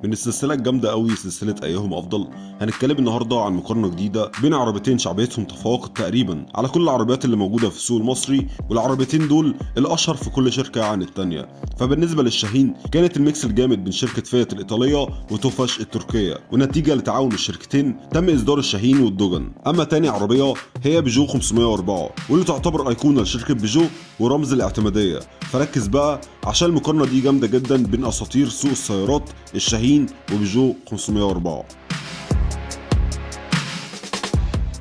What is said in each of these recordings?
من السلسلة الجامدة قوي سلسلة أيهم أفضل، هنتكلم النهاردة عن مقارنة جديدة بين عربيتين شعبيتهم تفوقت تقريبا على كل العربيات اللي موجودة في السوق المصري، والعربيتين دول الأشهر في كل شركة عن التانية. فبالنسبة للشاهين كانت الميكس الجامد بين شركة فيات الإيطالية وتوفاش التركية، ونتيجة لتعاون الشركتين تم إصدار الشاهين والدوجن. أما تاني عربية هي بيجو 504 واللي تعتبر أيقونة لشركة بيجو ورمز الاعتمادية. فركز بقى عشان المقارنة دي جامدة جدا بين أساطير سوق السيارات الشاهين وبيجو 504.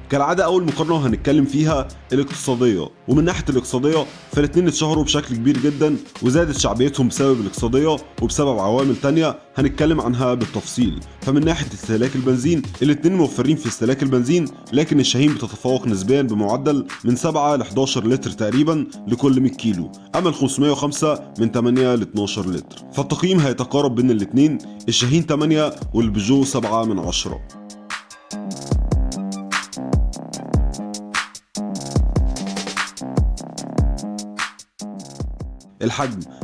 كالعادة أول مقارنة هنتكلم فيها الاقتصادية، ومن ناحية الاقتصادية فالاتنين اتشهروا بشكل كبير جدا وزادت شعبيتهم بسبب الاقتصادية وبسبب عوامل تانية هنتكلم عنها بالتفصيل. فمن ناحية استهلاك البنزين الاتنين موفرين في استهلاك البنزين، لكن الشاهين بتتفوق نسبيا بمعدل من 7 ل 11 لتر تقريبا لكل 100 كيلو، أما ال 505 من 8 ل 12 لتر. فالتقييم هيتقارب بين الاتنين، الشاهين 8 والبيجو 7 من 10.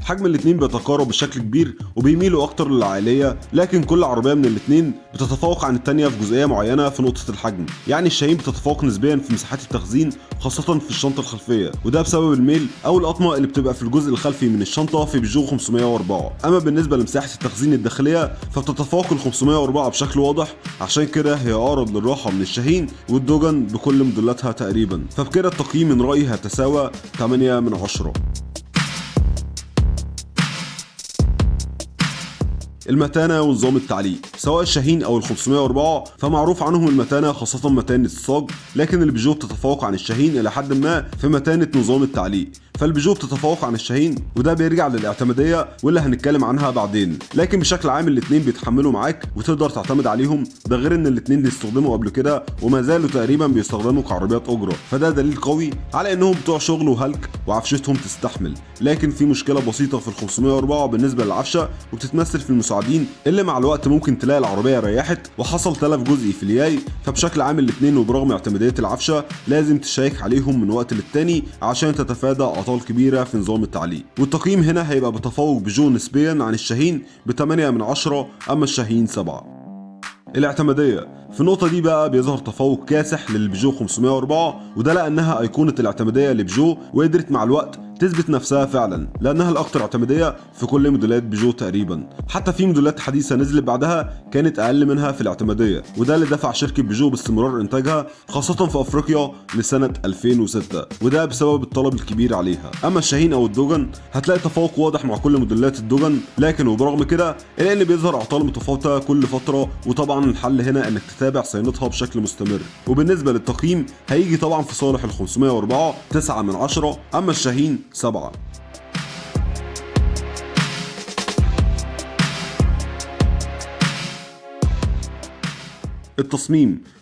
حجم الاتنين بيتقارب بشكل كبير وبيميلوا اكتر للعائليه، لكن كل عربيه من الاتنين بتتفوق عن التانيه في جزئيه معينه في نقطه الحجم. يعني الشاهين بتتفوق نسبيا في مساحات التخزين خاصه في الشنطه الخلفيه، وده بسبب الميل او القطمه اللي بتبقى في الجزء الخلفي من الشنطه في بيجو 504. اما بالنسبه لمساحه التخزين الداخليه فبتتفوق ال 504 بشكل واضح، عشان كده هي اقرب للراحه من الشاهين والدوجن بكل موديلاتها تقريبا. فبكده التقييم من رايي هيتساوى 8 من 10. المتانة ونظام التعليق، سواء الشاهين او ال 504 فمعروف عنهم المتانة خاصة متانة الصاج، لكن البيجو بتتفوق عن الشاهين الى حد ما في متانة نظام التعليق. فالبيجو بتتفوق عن الشاهين وده بيرجع للاعتمادية واللي هنتكلم عنها بعدين، لكن بشكل عام الاتنين بيتحملوا معاك وتقدر تعتمد عليهم. ده غير ان الاتنين بيستخدموا قبل كده وما زالوا تقريبا بيستخدموا كعربيات اجرة، فده دليل قوي على انهم بتوع شغل وهلك وعفشتهم تستحمل. لكن في مشكلة بسيطة في ال 504 بالنسبة للعفشة، وبتتمثل في المساعدين اللي مع الوقت ممكن تلاقي العربية ريحت وحصل تلف جزئي في الياي. فبشكل عام الاتنين وبرغم اعتمادية العفشة لازم تشيك عليهم من وقت للتاني عشان تتفادى اعطال كبيرة في نظام التعليق. والتقييم هنا هيبقى بتفوق بيجو نسبيا عن الشاهين ب 8 من 10، اما الشاهين 7. الاعتمادية في النقطة دي بقى بيظهر تفوق كاسح للبيجو 504، وده لأنها أيقونة الاعتمادية لبيجو وقدرت مع الوقت تثبت نفسها فعلا لانها الاكثر اعتماديه في كل موديلات بيجو تقريبا. حتى في موديلات حديثه نزلت بعدها كانت اقل منها في الاعتماديه، وده اللي دفع شركه بيجو باستمرار انتاجها خاصه في افريقيا لسنه 2006، وده بسبب الطلب الكبير عليها. اما الشاهين او الدوجن هتلاقي تفوق واضح مع كل موديلات الدوجن، لكن وبرغم كده الا ان بيظهر اعطال متفاوته كل فتره، وطبعا الحل هنا انك تتابع صيانتها بشكل مستمر. وبالنسبه للتقييم هيجي طبعا في صالح ال 504 9 من 10، اما الشاهين 7.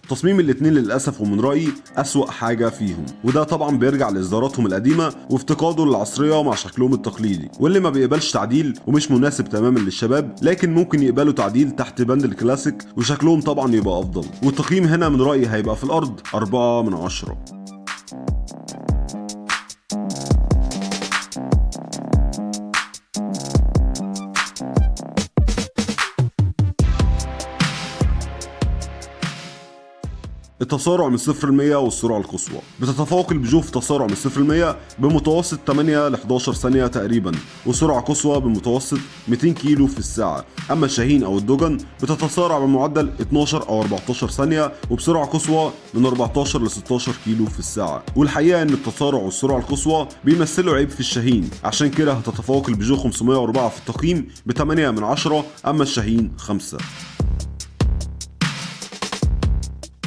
تصميم الاتنين للأسف ومن رأيي أسوأ حاجة فيهم، وده طبعا بيرجع لإصداراتهم القديمة وافتقاده للعصرية مع شكلهم التقليدي واللي ما بيقبلش تعديل ومش مناسب تماما للشباب، لكن ممكن يقبلوا تعديل تحت بند الكلاسيك وشكلهم طبعا يبقى أفضل. والتقييم هنا من رأيي هيبقى في الأرض 4 من 10. التسارع من 0 ل 100 والسرعة القصوى، بتتفوق البيجو في تسارع من 0 ل 100 بمتوسط 8 ل 11 ثانية تقريبا، وسرعة قصوى بمتوسط 200 كيلو في الساعة. أما الشاهين أو الدوجن بتتسارع بمعدل 12 أو 14 ثانية وبسرعة قصوى من 14 ل 16 كيلو في الساعة. والحقيقة إن التسارع والسرعة القصوى بيمثلوا عيب في الشاهين، عشان كده هتتفوق البيجو 504 في التقييم ب 8 من 10، أما الشاهين 5.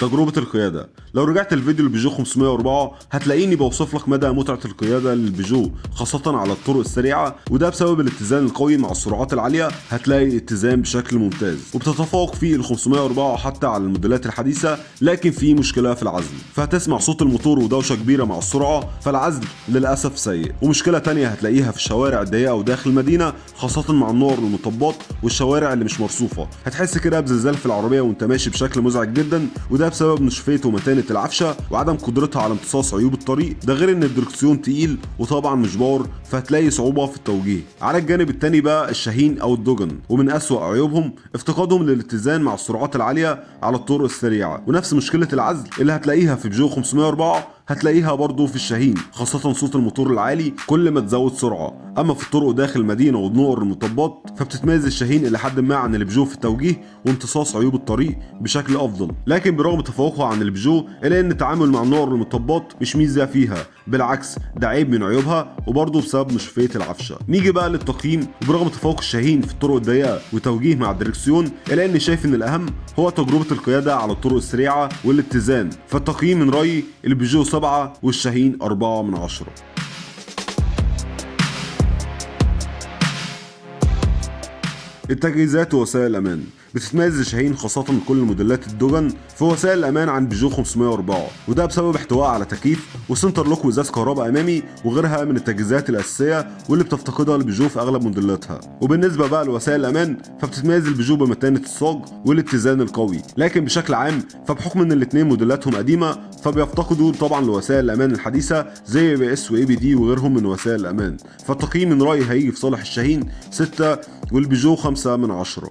تجربة القيادة، لو رجعت الفيديو للبيجو 504 هتلاقيني بوصف لك مدى متعة القيادة للبيجو خاصة على الطرق السريعة، وده بسبب الاتزان القوي مع السرعات العالية. هتلاقي اتزان بشكل ممتاز وبتتفوق فيه ال 504 حتى على الموديلات الحديثة، لكن في مشكلة في العزل، فهتسمع صوت الموتور ودوشة كبيرة مع السرعة، فالعزل للأسف سيء. ومشكلة تانية هتلاقيها في الشوارع الضيقة وداخل المدينة خاصة مع النور والمطبات والشوارع اللي مش مرصوفة، هتحس كده بزلزال في العربية وانت ماشي بشكل مزعج جدا، وده وده بسبب نشوفيه ومتانه العفشه وعدم قدرتها على امتصاص عيوب الطريق، ده غير ان الدركسيون تقيل وطبعا مش باور، فهتلاقي صعوبه في التوجيه. على الجانب التاني بقى الشاهين او الدوجن، ومن اسوأ عيوبهم افتقادهم للاتزان مع السرعات العاليه على الطرق السريعه، ونفس مشكله العزل اللي هتلاقيها في بيجو 504 هتلاقيها برضه في الشاهين، خاصة صوت الموتور العالي كل ما تزود سرعة. أما في الطرق داخل المدينة ونقر المطبات فبتتميز الشاهين إلى حد ما عن البيجو في التوجيه وامتصاص عيوب الطريق بشكل أفضل، لكن برغم تفوقها عن البيجو إلا إن التعامل مع نقر المطبات مش ميزة فيها، بالعكس ده عيب من عيوبها وبرضه بسبب نشوفية العفشة. نيجي بقى للتقييم، وبرغم تفوق الشاهين في الطرق الضيقة وتوجيه مع الدركسيون إلا إني شايف إن الأهم هو تجربة القيادة على الطرق السريعة والاتزان، فالتقييم من رأيي البيجو 7 والشاهين 4 من 10. التجهيزات ووسائل الأمان، بتتميز الشاهين خاصة كل موديلات الدوجن في وسائل الأمان عن بيجو 504، وده بسبب احتوائها على تكييف وسنتر لوك وإزاز كهرباء أمامي وغيرها من التجهيزات الأساسية واللي بتفتقدها البيجو في أغلب موديلاتها. وبالنسبة بقى لوسائل الأمان فبتتميز البيجو بمتانة الصاج والاتزان القوي، لكن بشكل عام فبحكم إن الاتنين موديلاتهم قديمة فبيفتقدوا طبعا لوسائل الأمان الحديثة زي ABS و ABD وغيرهم من وسائل الأمان، فالتقييم من رأيي هيجي في صالح الشاهين 6 والبيجو 5 من 10.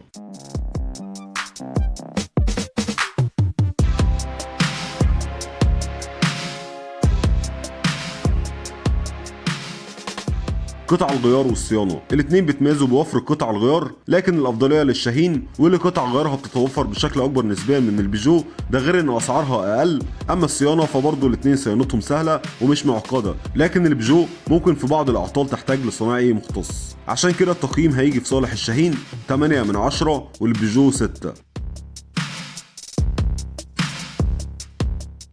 قطع الغيار والصيانة، الاتنين بيتميزوا بوفر قطع الغيار، لكن الأفضلية للشاهين واللي قطع غيارها بتتوفر بشكل أكبر نسبيا من البيجو، ده غير إن أسعارها أقل. أما الصيانة فبرضه الاتنين صيانتهم سهلة ومش معقدة، لكن البيجو ممكن في بعض الأعطال تحتاج لصنايعي مختص، عشان كده التقييم هيجي في صالح الشاهين 8 من 10 والبيجو 6.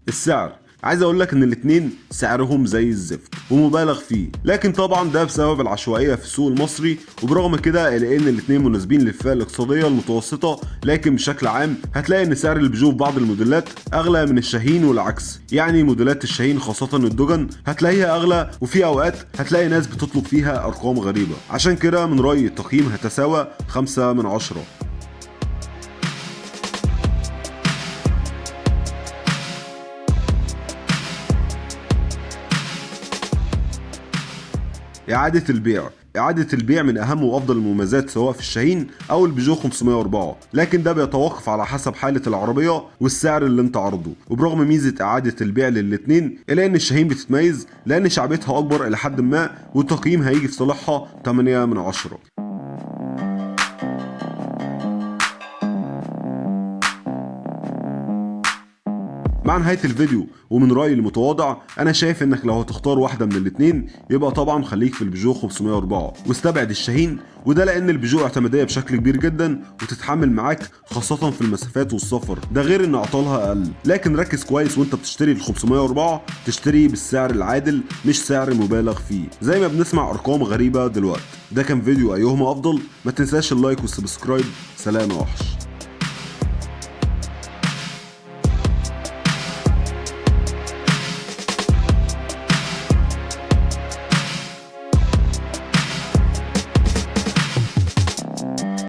السعر، عايز اقول لك ان الاتنين سعرهم زي الزفت ومبالغ فيه، لكن طبعا ده بسبب العشوائيه في السوق المصري، وبرغم كده الا ان الاتنين مناسبين للفئه الاقتصاديه المتوسطه، لكن بشكل عام هتلاقي ان سعر البيجو في بعض الموديلات اغلى من الشاهين والعكس، يعني موديلات الشاهين خاصه الدوجن هتلاقيها اغلى، وفي اوقات هتلاقي ناس بتطلب فيها ارقام غريبه، عشان كده من رايي التقييم هتساوى 5 من 10. إعادة البيع، إعادة البيع من أهم وأفضل المميزات سواء في الشاهين أو البيجو 504، لكن ده بيتوقف على حسب حالة العربية والسعر اللي أنت عرضه. وبرغم ميزة إعادة البيع للاتنين إلا إن الشاهين بتتميز لأن شعبيتها أكبر إلى حد ما، والتقييم هيجي في صالحها 8 من 10. مع نهاية الفيديو ومن رأيي المتواضع أنا شايف إنك لو هتختار واحدة من الاتنين يبقى طبعا خليك في البيجو 504 واستبعد الشاهين، وده لأن البيجو اعتمادية بشكل كبير جدا وتتحمل معاك خاصة في المسافات والسفر، ده غير إن أعطالها أقل. لكن ركز كويس وأنت بتشتري ال 504 تشتري بالسعر العادل مش سعر مبالغ فيه زي ما بنسمع أرقام غريبة دلوقتي. ده كان فيديو أيهما أفضل، ما تنساش اللايك والسبسكرايب. سلام يا وحش.